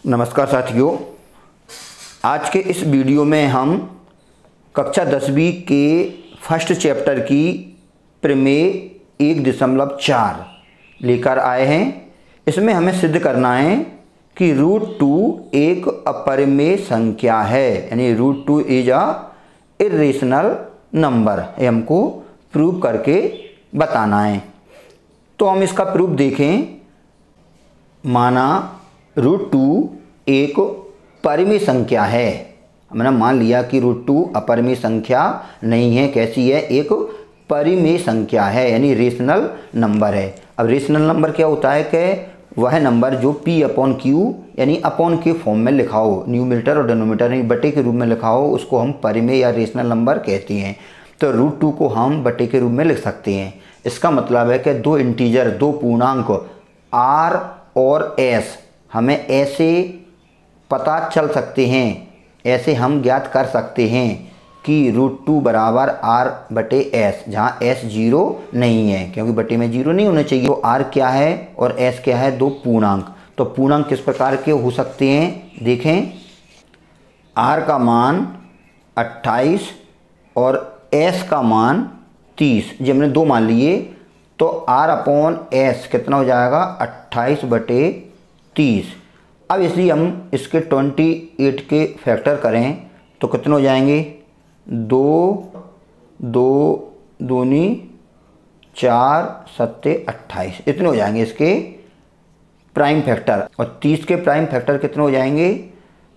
नमस्कार साथियों, आज के इस वीडियो में हम कक्षा 10वीं के फर्स्ट चैप्टर की प्रमेय 1.4 लेकर आए हैं। इसमें हमें सिद्ध करना है कि √2 एक अपरिमेय संख्या है, यानी √2 इज अ इर्रेशनल नंबर। ये हमको प्रूव करके बताना है। तो हम इसका प्रूफ देखें। माना √2 एक परिमेय संख्या है। हमने मान लिया कि √2 अपरिमेय संख्या नहीं है। कैसी है? एक परिमेय संख्या है, यानी रेशनल नंबर है। अब रेशनल नंबर क्या होता है कि वह नंबर जो P/Q यानी अपॉन के फॉर्म में लिखा हो, न्यूमरेटर और डिनोमिनेटर यानी बटे के रूप में लिखा हो, उसको हम परिमेय या रेशनल नंबर कहते हैं। तो √2 को हम बटे के रूप में लिख सकते हैं। इसका मतलब है कि दो इंटीजर, दो पूर्णांक R और S हमें ऐसे पता चल सकते हैं, ऐसे हम ज्ञात कर सकते हैं कि √2 बराबर R/S, जहाँ S 0 नहीं है, क्योंकि बटे में 0 नहीं होना चाहिए। तो R क्या है और S क्या है? दो पूर्णांक। तो पूर्णांक किस प्रकार के हो सकते हैं? देखें, R का मान 28 और S का मान 30। जब हमने दो मान लिए तो R/S कितना हो जाएगा? 28/30। अब इसलिए हम इसके 28 के फैक्टर करें तो कितने हो जाएंगे? 2 2 दूनी 4 7 28, इतने हो जाएंगे इसके प्राइम फैक्टर। और 30 के प्राइम फैक्टर कितने हो जाएंगे?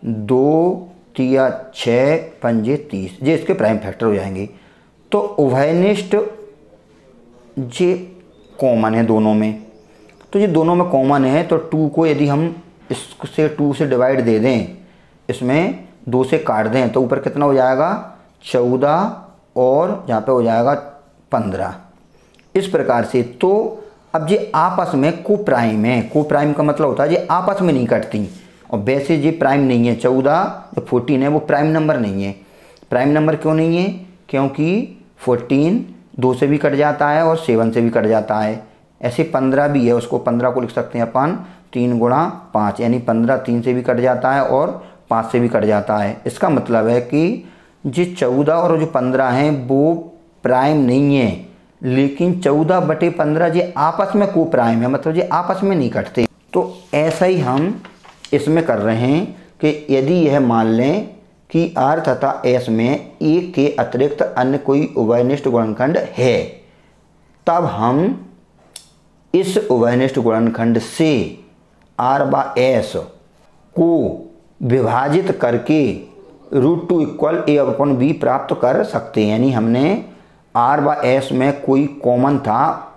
2 3 6 5 30, ये इसके प्राइम फैक्टर हो जाएंगे। तो उभयनिष्ठ ये कॉमन है दोनों में। तो ये दोनों में कॉमन है, तो 2 को यदि हम इससे 2 से डिवाइड दे दें, इसमें 2 से काट दें, तो ऊपर कितना हो जाएगा? 14 और यहाँ पे हो जाएगा 15। इस प्रकार से तो अब ये आपस में को प्राइम है। को प्राइम का मतलब होता है ये आपस में नहीं कटती। और वैसे ये प्राइम नहीं है। 14 जो 14 है वो प्राइम नंबर नहीं है। प्राइम नंबर क्यों नहीं है? क्योंकि 14 2 से भी कट जाता है और 7 से भी कट जाता है। ऐसे 15 भी है, उसको 15 को लिख सकते हैं अपन 3 × 5, यानी 15 3 से भी कट जाता है और 5 से भी कट जाता है। इसका मतलब है कि जो 14 और जो 15 हैं वो प्राइम नहीं है, लेकिन 14/15 ये आपस में को प्राइम है, मतलब ये आपस में नहीं कटते। तो ऐसा ही हम इसमें कर रहे हैं कि यदि यह मान लें कि R तथा S में एक के अतिरिक्त अन्य कोई उभयनिष्ठ गुणनखंड है, तब हम इस उभयनिष्ठ गुणनखंड से R/S को विभाजित करके √2 = A/B प्राप्त कर सकते हैं। यानी हमने R/S में कोई कॉमन था,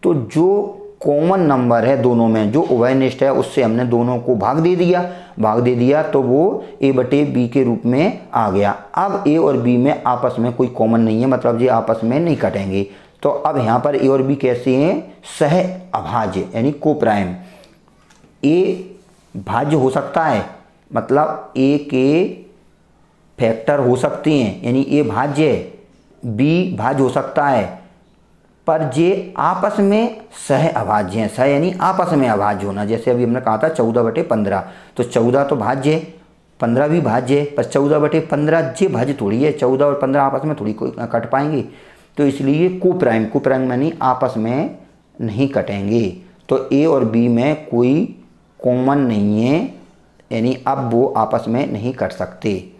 तो जो कॉमन नंबर है दोनों में, जो उभयनिष्ठ है, उससे हमने दोनों को भाग दे दिया तो वो A/B के रूप में आ गया। अब A और B में आपस में कोई कॉमन नहीं है, मतलब ये आपस में नहीं कटेंगे। तो अब यहाँ पर A और B कैसे हैं? सह अभाज्य, यानी को प्राइम। A भाज्य हो सकता है, मतलब A के फैक्टर हो सकते हैं, यानी A भाज्य है, B भाज्य हो सकता है, पर ये आपस में सह अभाज्य हैं। सह यानी आपस में अभाज्य होना। जैसे अभी हमने कहा था 14/15, तो 14 तो भाज्य है, 15 भी भाज्य है, पर 14/15 ये भाज्य थोड़ी है। 14 और 15 आपस में थोड़ी कट पाएंगे। तो इसलिए को प्राइम यानी आपस में नहीं कटेंगे। तो A और B में कोई कॉमन नहीं है, यानी अब वो आपस में नहीं कट सकते।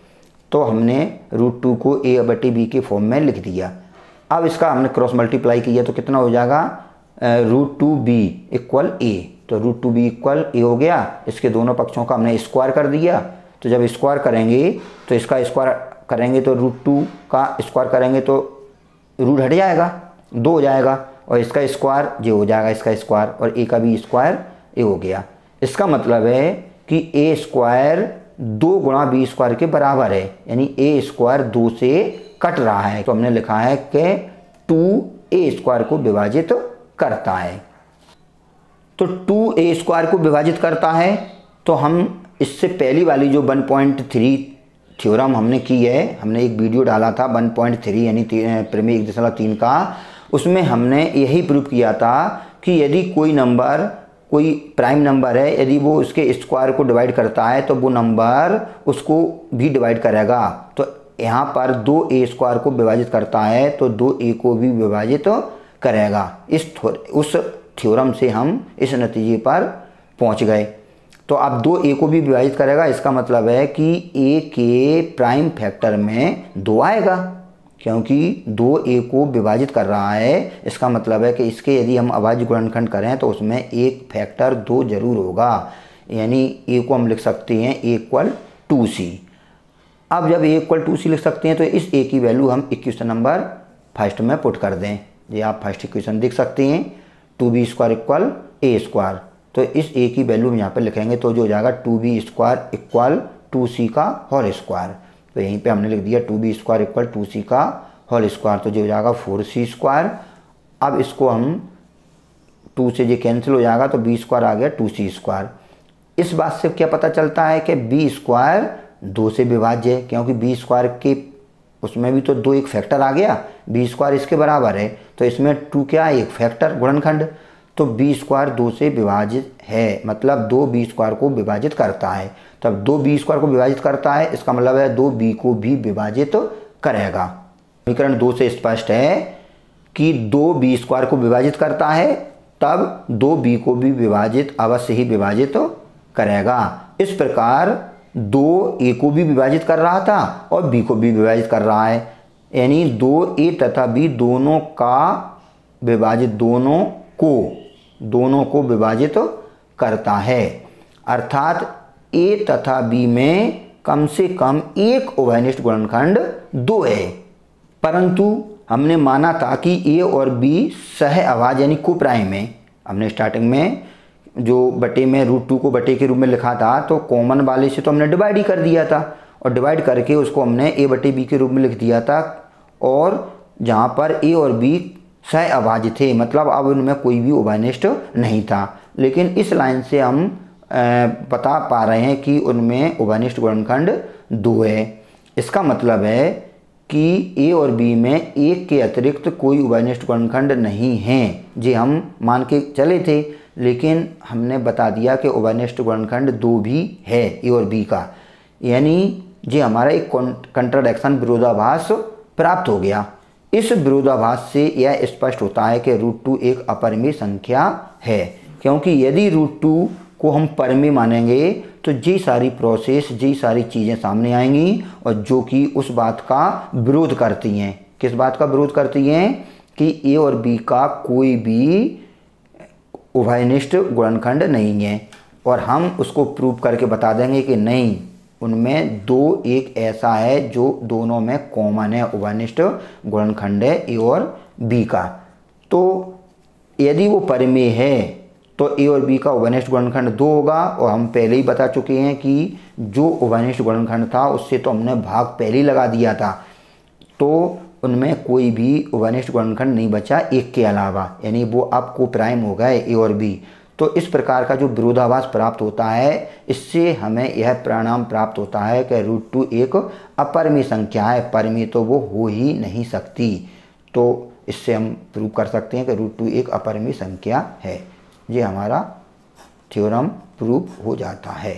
तो हमने √2 को A/B के फॉर्म में लिख दिया। अब इसका हमने क्रॉस मल्टीप्लाई किया तो कितना हो जाएगा? √2B = A। तो √2B = A हो गया। इसके दोनों पक्षों का हमने स्क्वायर कर दिया। तो जब स्क्वायर करेंगे तो इसका स्क्वायर करेंगे तो √2 का स्क्वायर करेंगे तो रूट हट जाएगा, 2 हो जाएगा, और इसका स्क्वायर ये हो जाएगा, इसका स्क्वायर, और A का भी स्क्वायर A हो गया। इसका मतलब है कि A² 2 × B² के बराबर है, यानी A² 2 से कट रहा है। तो हमने लिखा है कि 2A² को विभाजित करता है। तो 2A² को विभाजित करता है। तो हम इससे पहली वाली जो 1.3 थ्योरम हमने की है, हमने एक वीडियो डाला था 1.3 यानी प्रमेय 1.3 का, उसमें हमने यही प्रूव किया था कि यदि कोई नंबर कोई प्राइम नंबर है, यदि वो उसके स्क्वायर को डिवाइड करता है तो वो नंबर उसको भी डिवाइड करेगा। तो यहाँ पर 2a² को विभाजित करता है तो 2a को भी विभाजित करेगा। उस थ्योरम से हम इस नतीजे पर पहुँच गए। तो अब 2a को भी विभाजित करेगा, इसका मतलब है कि a के प्राइम फैक्टर में 2 आएगा, क्योंकि 2a को विभाजित कर रहा है। इसका मतलब है कि इसके यदि हम अभाज्य गुणनखंड करें तो उसमें एक फैक्टर 2 जरूर होगा, यानी a को हम लिख सकते हैं a = 2c। अब जब a = 2c लिख सकते हैं तो इस a की वैल्यू हम इक्वेशन नंबर फर्स्ट में पुट कर दें। ये आप फर्स्ट इक्वेशन देख सकते हैं, 2b² = a²। तो इस a की वैल्यू हम यहाँ पर लिखेंगे तो जो हो जाएगा 2b² = 2c का होल स्क्वायर। तो यहीं पे हमने लिख दिया 2b² = 2c का होल स्क्वायर, तो जो हो जाएगा 4c²। अब इसको हम 2 से ये कैंसिल हो जाएगा तो b² आ गया 2c²। इस बात से क्या पता चलता है कि b² 2 से विभाज्य है, क्योंकि b² के उसमें भी तो 2 एक फैक्टर आ गया, b² इसके बराबर है, तो इसमें 2 क्या है, एक फैक्टर गुणनखंड। तो b² 2 से विभाजित है, मतलब 2 b² को विभाजित करता है। तब 2 b² को विभाजित करता है, इसका मतलब है 2b को भी विभाजित करेगा। समीकरण 2 से स्पष्ट है कि 2 b² को विभाजित करता है, तब 2b को भी विभाजित अवश्य ही विभाजित करेगा। इस प्रकार 2a को भी विभाजित कर रहा था और b को भी विभाजित कर रहा है, यानी 2a तथा b दोनों का विभाजित दोनों को विभाजित करता है। अर्थात a तथा b में कम से कम एक उभयनिष्ठ गुणनखंड 2 है। परंतु हमने माना था कि a और b सह अभाज्य यानी कोप्राइम है। हमने स्टार्टिंग में जो बटे में √2 को बटे के रूप में लिखा था, तो कॉमन वाले से तो हमने डिवाइड ही कर दिया था और डिवाइड करके उसको हमने a/b के रूप में लिख दिया था। और जहाँ पर a और b सह अभाज्य थे, मतलब अब उनमें कोई भी उभयनिष्ठ नहीं था। लेकिन इस लाइन से हम बता पा रहे हैं कि उनमें उभयनिष्ठ गुणनखंड 2 है। इसका मतलब है कि a और b में एक के अतिरिक्त कोई उभयनिष्ठ गुणनखंड नहीं है, जे हम मान के चले थे, लेकिन हमने बता दिया कि उभयनिष्ठ गुणनखंड 2 भी है a और b का, यानी जे हमारा एक कंट्राडिक्शन विरोधाभास प्राप्त हो गया। इस विरोधाभास से यह स्पष्ट होता है कि √2 एक अपरिमेय संख्या है, क्योंकि यदि √2 को हम परिमेय मानेंगे तो जी सारी प्रोसेस, जी सारी चीज़ें सामने आएंगी और जो कि उस बात का विरोध करती हैं। किस बात का विरोध करती हैं कि a और b का कोई भी उभयनिष्ठ गुणनखंड नहीं है, और हम उसको प्रूव करके बता देंगे कि नहीं, उनमें 2 एक ऐसा है जो दोनों में कॉमन है, उभयनिष्ठ गुणनखंड है a और b का। तो यदि वो परिमेय है तो a और b का उभयनिष्ठ गुणनखंड 2 होगा, और हम पहले ही बता चुके हैं कि जो उभयनिष्ठ गुणनखंड था उससे तो हमने भाग पहले ही लगा दिया था, तो उनमें कोई भी उभयनिष्ठ गुणनखंड नहीं बचा एक के अलावा, यानी वो अब कोप्राइम हो गए a और b। तो इस प्रकार का जो विरोधाभास प्राप्त होता है, इससे हमें यह परिणाम प्राप्त होता है कि √2 एक अपरिमेय संख्या है, परिमेय तो वो हो ही नहीं सकती। तो इससे हम प्रूव कर सकते हैं कि √2 एक अपरिमेय संख्या है। ये हमारा थ्योरम प्रूव हो जाता है।